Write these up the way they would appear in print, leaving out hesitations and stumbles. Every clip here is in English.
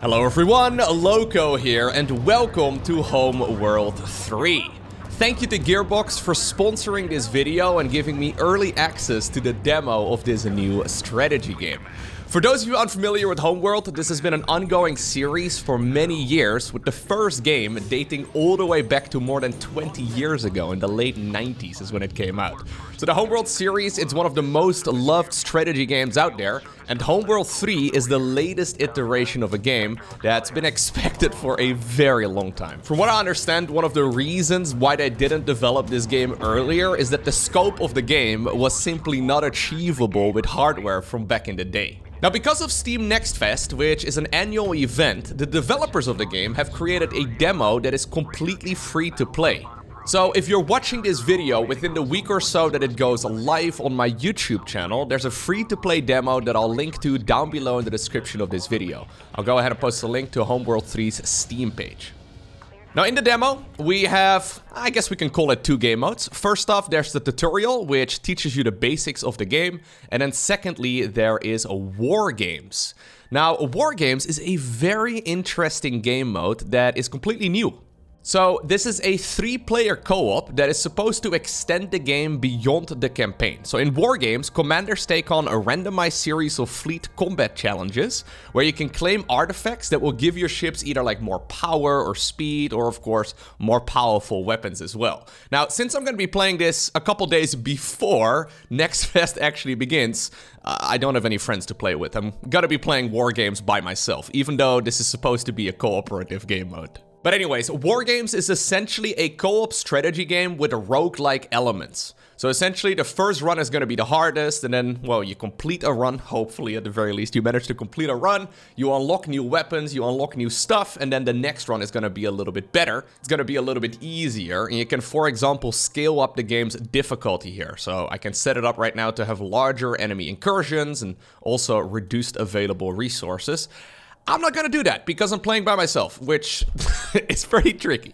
Hello everyone, Lowko here, and welcome to Homeworld 3. Thank you to Gearbox for sponsoring this video and giving me early access to the demo of this new strategy game. For those of you unfamiliar with Homeworld, this has been an ongoing series for many years, with the first game dating all the way back to more than 20 years ago. In the late 90s is when it came out. So the Homeworld series, it's one of the most loved strategy games out there, and Homeworld 3 is the latest iteration of a game that's been expected for a very long time. From what I understand, one of the reasons why they didn't develop this game earlier is that the scope of the game was simply not achievable with hardware from back in the day. Now, because of Steam Next Fest, which is an annual event, the developers of the game have created a demo that is completely free to play. So if you're watching this video within the week or so that it goes live on my YouTube channel, there's a free-to-play demo that I'll link to down below in the description of this video. I'll go ahead and post a link to Homeworld 3's Steam page. Now in the demo, we have, I guess we can call it two game modes. First off, there's the tutorial, which teaches you the basics of the game. And then secondly, there is War Games. Now, War Games is a very interesting game mode that is completely new. So this is a 3-player co-op that is supposed to extend the game beyond the campaign. So in War Games, commanders take on a randomized series of fleet combat challenges where you can claim artifacts that will give your ships either like more power or speed, or of course more powerful weapons as well. Now, since I'm going to be playing this a couple days before Next Fest actually begins, I don't have any friends to play with. I'm gonna be playing War Games by myself, even though this is supposed to be a cooperative game mode. But anyways, War Games is essentially a co-op strategy game with roguelike elements. So essentially the first run is going to be the hardest, and then, well, you complete a run, hopefully at the very least you manage to complete a run, you unlock new weapons, you unlock new stuff, and then the next run is going to be a little bit better. It's going to be a little bit easier, and you can, for example, scale up the game's difficulty here. So I can set it up right now to have larger enemy incursions and also reduced available resources. I'm not gonna do that because I'm playing by myself, which is pretty tricky.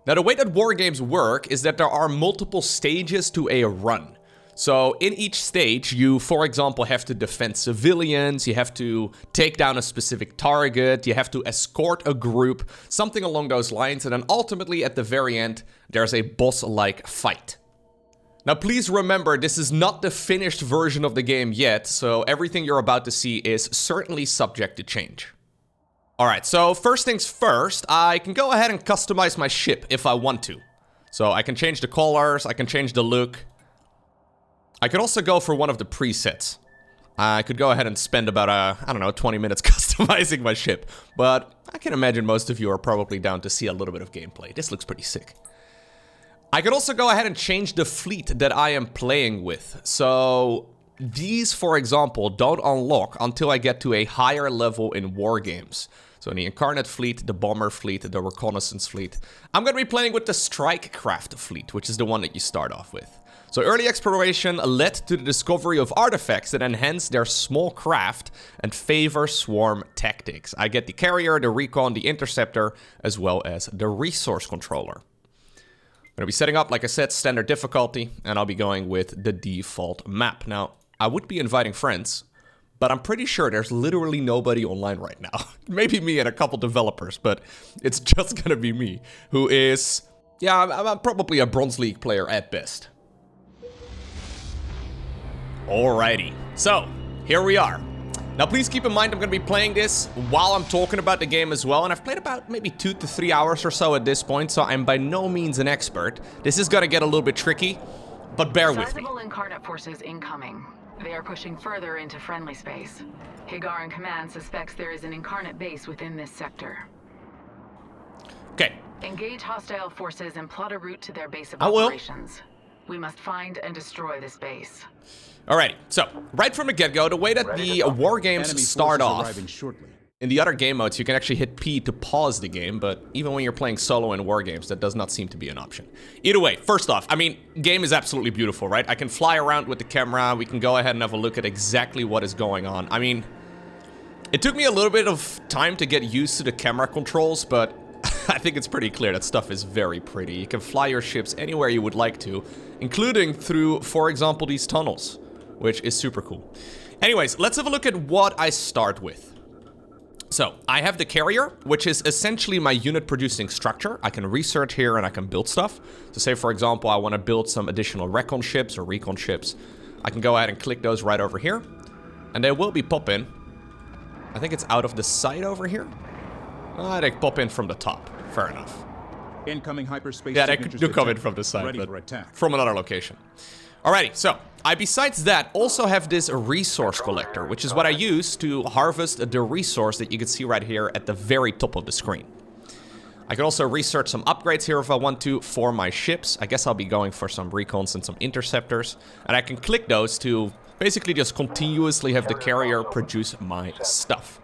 Now, the way that War Games work is that there are multiple stages to a run. So in each stage, you, for example, have to defend civilians, you have to take down a specific target, you have to escort a group, something along those lines, and then ultimately at the very end, there's a boss-like fight. Now, please remember, this is not the finished version of the game yet, so everything you're about to see is certainly subject to change. Alright, so first things first, I can go ahead and customize my ship if I want to. So I can change the colors, I can change the look. I could also go for one of the presets. I could go ahead and spend about, I don't know, 20 minutes customizing my ship. But I can imagine most of you are probably down to see a little bit of gameplay. This looks pretty sick. I could also go ahead and change the fleet that I am playing with. So these, for example, don't unlock until I get to a higher level in War Games. So in the Incarnate fleet, the Bomber fleet, the Reconnaissance fleet. I'm going to be playing with the Strike Craft fleet, which is the one that you start off with. So early exploration led to the discovery of artifacts that enhance their small craft and favor swarm tactics. I get the Carrier, the Recon, the Interceptor, as well as the Resource Controller. I'm going to be setting up, like I said, standard difficulty, and I'll be going with the default map. Now, I would be inviting friends, but I'm pretty sure there's literally nobody online right now. Maybe me and a couple developers, but it's just going to be me, who is, yeah, I'm probably a Bronze League player at best. Alrighty, so here we are. Now, please keep in mind I'm going to be playing this while I'm talking about the game as well, and I've played about maybe 2 to 3 hours or so at this point, so I'm by no means an expert. This is going to get a little bit tricky, but bear with me. Sizable Incarnate forces incoming. They are pushing further into friendly space. Hagaran Command suspects there is an Incarnate base within this sector. Okay. Engage hostile forces and plot a route to their base of operations. We must find and destroy this base. Alrighty, so right from the get-go, the way that the War Games start off, in the other game modes, you can actually hit P to pause the game, but even when you're playing solo in War Games, that does not seem to be an option. Either way, first off, I mean, game is absolutely beautiful, right? I can fly around with the camera, we can go ahead and have a look at exactly what is going on. I mean, it took me a little bit of time to get used to the camera controls, but I think it's pretty clear that stuff is very pretty. You can fly your ships anywhere you would like to, including through, for example, these tunnels, which is super cool. Anyways, let's have a look at what I start with. So, I have the carrier, which is essentially my unit producing structure. I can research here and I can build stuff. So say, for example, I want to build some additional recon ships or recon ships. I can go ahead and click those right over here. And they will be popping. I think it's out of the sight over here. They pop in from the top. Fair enough. Incoming hyperspace. Yeah, they do come in from the side, but from another location. Alrighty, so I, besides that, also have this resource collector, which is what I use to harvest the resource that you can see right here at the very top of the screen. I can also research some upgrades here if I want to for my ships. I guess I'll be going for some recons and some interceptors. And I can click those to basically just continuously have the carrier produce my stuff.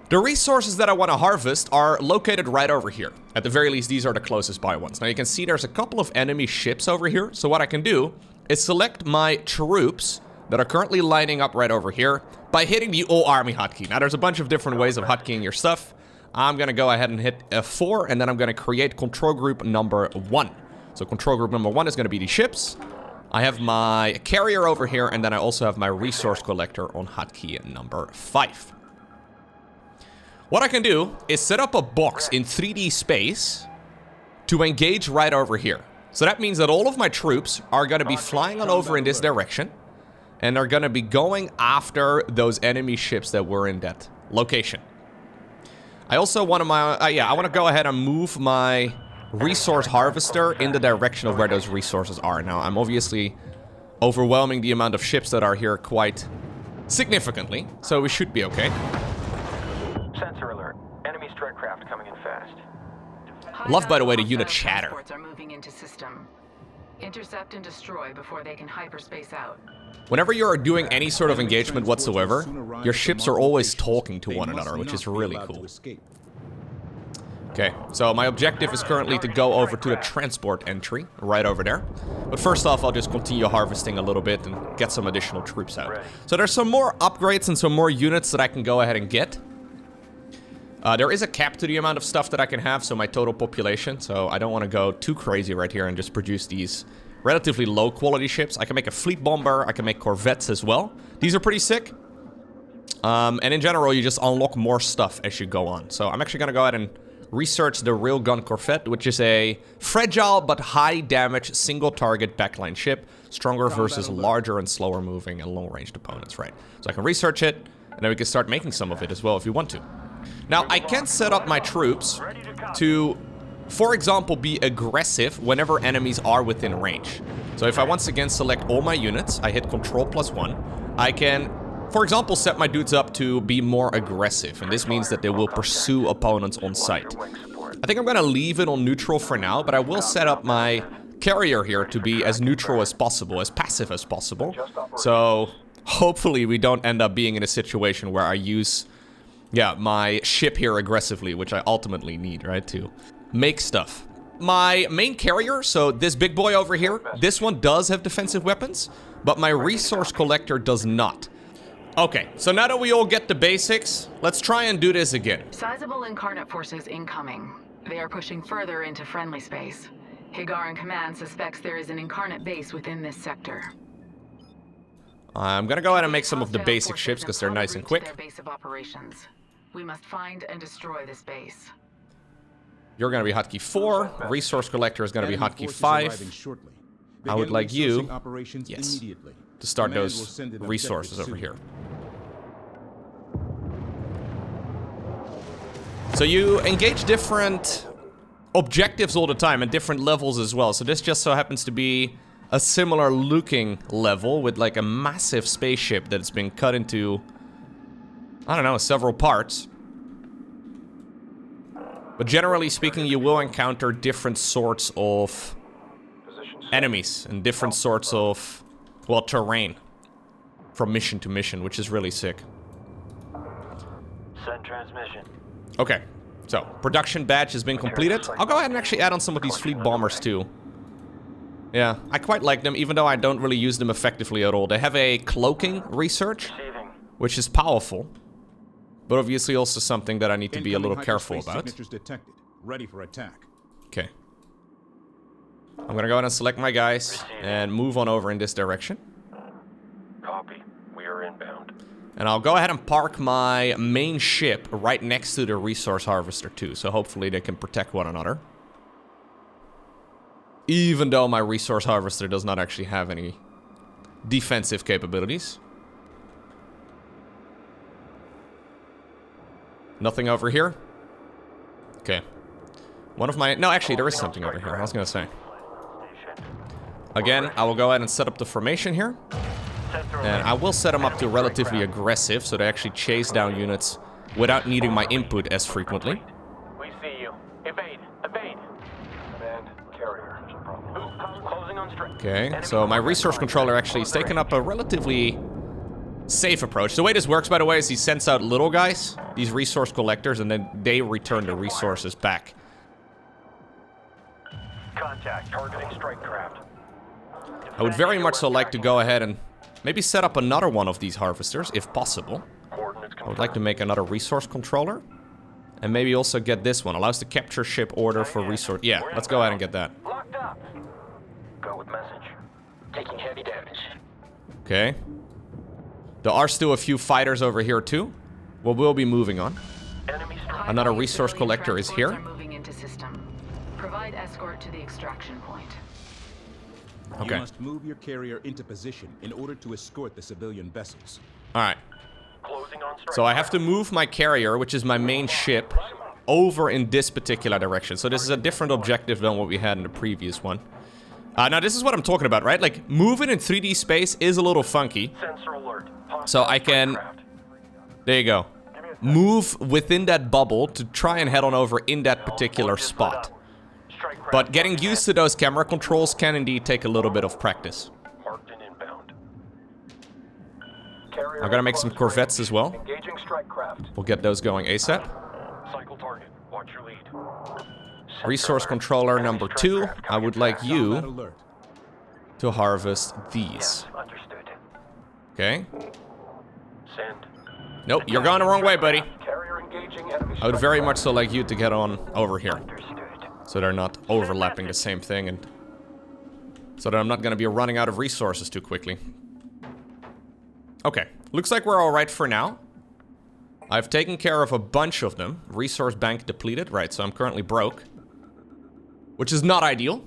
The resources that I want to harvest are located right over here. At the very least, these are the closest by ones. Now you can see there's a couple of enemy ships over here. So what I can do is select my troops that are currently lining up right over here by hitting the all army hotkey. Now there's a bunch of different ways of hotkeying your stuff. I'm going to go ahead and hit F4 and then I'm going to create control group number 1. So control group number 1 is going to be the ships. I have my carrier over here and then I also have my resource collector on hotkey number 5. What I can do is set up a box in 3D space to engage right over here. So that means that all of my troops are going to be flying on over in this direction. And they're going to be going after those enemy ships that were in that location. I also want to I want to go ahead and move my resource harvester in the direction of where those resources are. Now, I'm obviously overwhelming the amount of ships that are here quite significantly. So we should be okay. Sensor alert. Enemy strike craft coming in fast. Love, by the way, the unit chatter. Are moving into system. Intercept and destroy before they can hyperspace out. Whenever you're doing any sort of engagement whatsoever, your ships are always talking to one another, which is really cool. Okay, so my objective is currently to go over to the transport entry, right over there. But first off, I'll just continue harvesting a little bit and get some additional troops out. So there's some more upgrades and some more units that I can go ahead and get. There is a cap to the amount of stuff that I can have, so my total population, so I don't want to go too crazy right here and just produce these relatively low quality ships. I can make a fleet bomber, I can make corvettes as well. These are pretty sick. And in general, you just unlock more stuff as you go on. So I'm actually going to go ahead and research the Railgun Corvette, which is a fragile but high damage single target backline ship. Stronger versus larger and slower moving and long ranged opponents, right? So I can research it, and then we can start making some of it as well if you want to. Now, I can set up my troops to, for example, be aggressive whenever enemies are within range. So if I once again select all my units, I hit Control+1, I can, for example, set my dudes up to be more aggressive. And this means that they will pursue opponents on sight. I think I'm going to leave it on neutral for now, but I will set up my carrier here to be as neutral as possible, as passive as possible. So hopefully we don't end up being in a situation where I use... my ship here aggressively, which I ultimately need, right, to make stuff. My main carrier, so this big boy over here, this one does have defensive weapons, but my resource collector does not. Okay, so now that we all get the basics, let's try and do this again. Sizable incarnate forces incoming. They are pushing further into friendly space. Higaran Command suspects there is an incarnate base within this sector. I'm gonna go ahead and make some of the basic ships because they're nice and quick. Their base of operations. We must find and destroy this base. You're gonna be hotkey 4. Resource collector is gonna be hotkey 5. I would like you, yes, to start those resources over here. So you engage different objectives all the time and different levels as well. So this just so happens to be a similar looking level with like a massive spaceship that's been cut into, I don't know, several parts. But generally speaking, you will encounter different sorts of enemies and different sorts of, well, terrain from mission to mission, which is really sick. Send transmission. Okay, so production batch has been completed. I'll go ahead and actually add on some of these fleet bombers too. Yeah, I quite like them, even though I don't really use them effectively at all. They have a cloaking research, which is powerful, but obviously also something that I need to be a little careful about. Ready for attack. Okay. I'm gonna go ahead and select my guys and move on over in this direction. Copy. We are inbound. And I'll go ahead and park my main ship right next to the resource harvester too, so hopefully they can protect one another. Even though my resource harvester does not actually have any defensive capabilities. Nothing over here? Okay. One of my... No, actually, there is something over here. I was gonna say. Again, I will go ahead and set up the formation here. And I will set them up to relatively aggressive, so they actually chase down units without needing my input as frequently. We see you. Evade. Evade. Command, carrier. Closing on strike. Okay, so my resource controller actually is taking up a relatively safe approach. The way this works, by the way, is he sends out little guys, these resource collectors, and then they return the resources back. Contact. Targeting strike craft. I would very much so like to go ahead and maybe set up another one of these harvesters, if possible. I would like to make another resource controller. And maybe also get this one. Allows the capture ship order for resource. Yeah, let's go ahead and get that. Locked up. Go with message. Taking heavy damage. Okay. There are still a few fighters over here too. Well, we'll be moving on. Enemy strike. Another resource collector is here. Moving into system. Provide escort to the extraction point. Okay. You must move your carrier into position in order to escort the civilian vessels. Alright. Closing on strike. So I have to move my carrier, which is my main ship, over in this particular direction. So this is a different objective than what we had in the previous one. Now this is what I'm talking about, right? Like, moving in 3D space is a little funky. Sensor alert. So I can... There you go. Move within that bubble to try and head on over in that particular spot. But getting used to those camera controls can indeed take a little bit of practice. Marked and inbound. I'm gonna make some corvettes as well. Engaging strike craft. We'll get those going ASAP. Cycle target. Watch your lead. Resource controller number 2. I would like Combat you alert. to harvest these. Understood. Okay. Send. Nope, you're going the wrong way, buddy. Carrier engaging enemy. I would very much so like you to get on over here. Understood. So they're not overlapping the same thing, and so that I'm not gonna be running out of resources too quickly. Okay, looks like we're alright for now. I've taken care of a bunch of them. Resource bank depleted. Right, so I'm currently broke. Which is not ideal.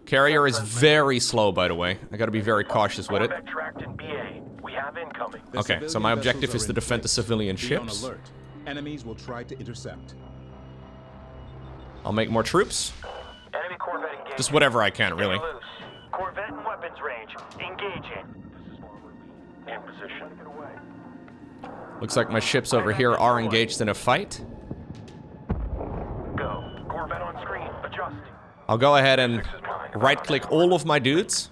Carrier is very slow, by the way. I gotta be very cautious with it. Tracked in BA. We have incoming. The Okay, so civilian my vessels objective are is to in defend the place. civilian Be on ships. alert. Enemies will try to intercept. I'll make more troops. Enemy corvette engaged. Just whatever I can, really. Loose. Corvette in weapons range. Engaging. In position. Looks like my ships over here are engaged in a fight. Go. Corvette on screen. Adjust. I'll go ahead and right-click all of my dudes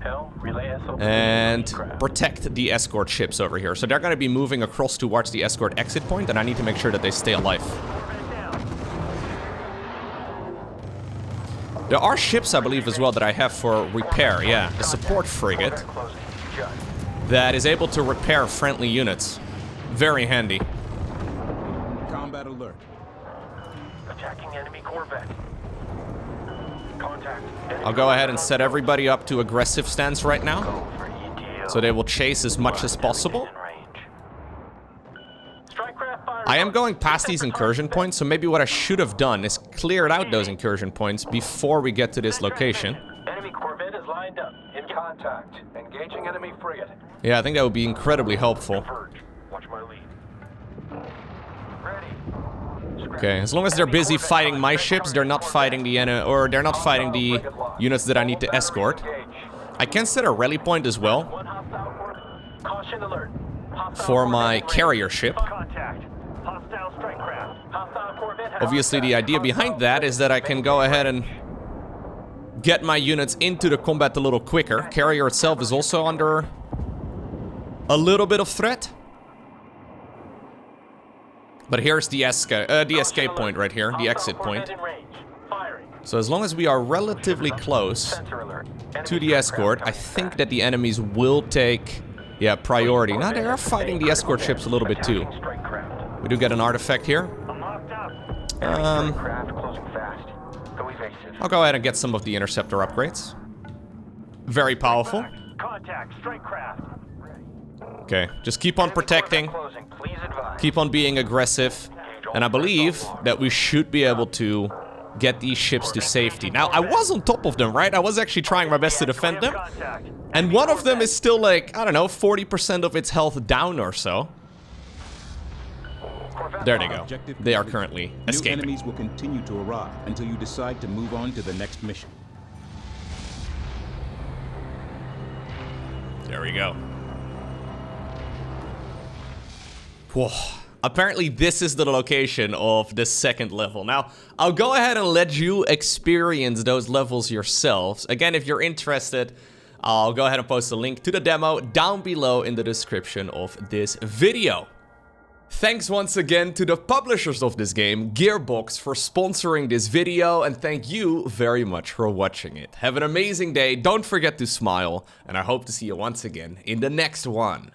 Hell. Relay SOP. and protect the escort ships over here. So they're going to be moving across towards the escort exit point, and I need to make sure that they stay alive. There are ships, I believe, as well that I have for repair. Yeah, the support frigate that is able to repair friendly units. Very handy. Combat alert. Attacking enemy corvette. Contact. I'll go ahead and set everybody up to aggressive stance right now, so they will chase as much as possible. I am going past these incursion points, so maybe what I should have done is cleared out those incursion points before we get to this location. Enemy corvette is lined up. In contact. Engaging enemy frigate. Yeah, I think that would be incredibly helpful. Verge. Watch my lead. Ready. Okay, as long as they're busy fighting my ships, they're not fighting the or they're not fighting the units that I need to escort. I can set a rally point as well One hostile corvette. Caution alert. Hostile for my corvette in range. carrier ship. Contact. Hostile strike craft. Hostile corvette has Obviously, the idea behind that is that I can go ahead and get my units into the combat a little quicker. Carrier itself is also under a little bit of threat. But here's the escape point right here, the exit point. So as long as we are relatively close to the escort, I think that the enemies will take, yeah, priority. Now, they are fighting the escort ships a little bit too. We do get an artifact here. I'll go ahead and get some of the interceptor upgrades. Very powerful. Contact strike craft. Okay, just keep on protecting, Closing. Please advise. keep on being aggressive, and I believe that we should be able to get these ships to safety. Now, I was on top of them, right? I was actually trying my best to defend them. Contact. And one of them is still like, I don't know, 40% of its health down or so. There they go. Objective They are complete. currently New escaping. enemies will continue to arrive until you decide to move on to the next mission. There we go. Whoa. Apparently this is the location of the second level. Now, I'll go ahead and let you experience those levels yourselves. Again, if you're interested, I'll go ahead and post a link to the demo down below in the description of this video. Thanks once again to the publishers of this game, Gearbox, for sponsoring this video, and thank you very much for watching it. Have an amazing day, don't forget to smile, and I hope to see you once again in the next one.